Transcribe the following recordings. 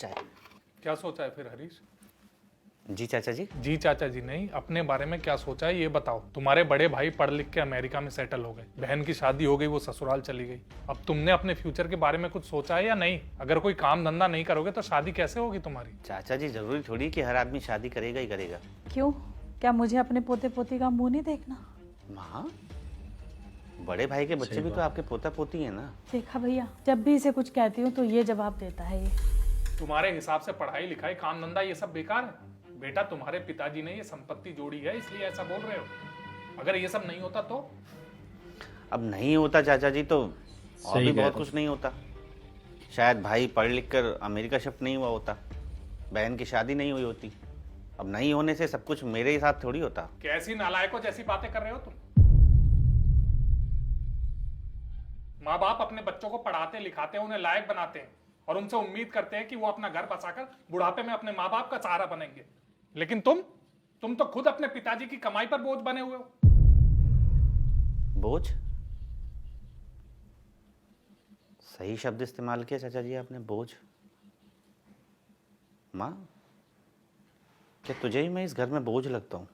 चाय। क्या सोचा है फिर हरीश? जी चाचा जी। जी चाचा जी नहीं, अपने बारे में क्या सोचा है ये बताओ। तुम्हारे बड़े भाई पढ़ लिख के अमेरिका में सेटल हो गए, बहन की शादी हो गई, वो ससुराल चली गई। अब तुमने अपने फ्यूचर के बारे में कुछ सोचा है या नहीं? अगर कोई काम धंधा नहीं करोगे तो शादी कैसे होगी तुम्हारी? चाचा जी जरूरी थोड़ी कि हर आदमी शादी करेगा ही करेगा। क्यों? क्या मुझे अपने पोते पोती का मुंह नहीं देखना? माँ, बड़े भाई के बच्चे भी तो आपके पोता पोती है ना। देखा भैया, जब भी इसे कुछ कहती हूँ तो ये जवाब देता है। ये तुम्हारे हिसाब से पढ़ाई लिखाई काम धंधा ये सब बेकार है? बेटा तुम्हारे पिताजी ने ये संपत्ति जोड़ी है इसलिए ऐसा बोल रहे हो। अगर ये सब नहीं होता तो? अब नहीं होता चाचा जी तो और भी बहुत कुछ नहीं होता। शायद भाई पढ़ लिख कर अमेरिका शिफ्ट नहीं हुआ होता, बहन की शादी नहीं हुई होती। अब नहीं होने से सब कुछ मेरे ही साथ थोड़ी होता। कैसी नालायकों जैसी बातें कर रहे हो तुम? माँ बाप अपने बच्चों को पढ़ाते लिखाते हैं, उन्हें लायक बनाते हैं और उनसे उम्मीद करते हैं कि वो अपना घर बसाकर बुढ़ापे में अपने माँ बाप का सहारा बनेंगे। लेकिन तुम तो खुद अपने पिताजी की कमाई पर बोझ बने हुए हो। बोझ? सही शब्द इस्तेमाल किया चाचा जी आपने, बोझ। माँ, क्या तुझे ही मैं इस घर में बोझ लगता हूँ?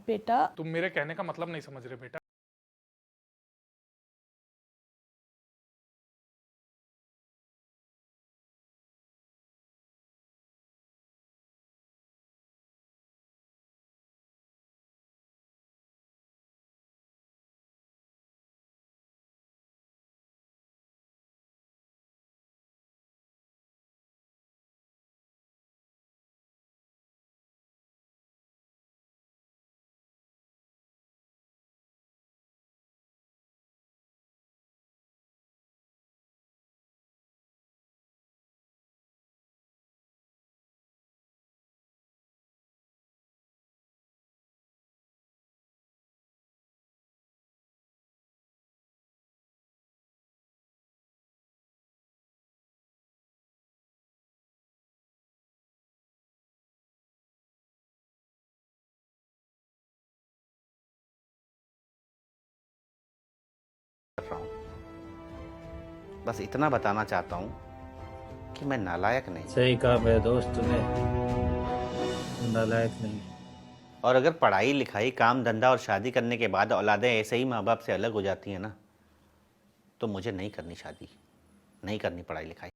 बेटा, तुम मेरे कहने का मतलब नहीं समझ रहे बेटा। कर रहा हूँ, बस इतना बताना चाहता हूँ कि मैं नालायक नहीं। सही कहा मेरे दोस्त तूने, नालायक नहीं। और अगर पढ़ाई लिखाई काम धंधा और शादी करने के बाद औलादें ऐसे ही माँ बाप से अलग हो जाती हैं ना, तो मुझे नहीं करनी शादी, नहीं करनी पढ़ाई लिखाई।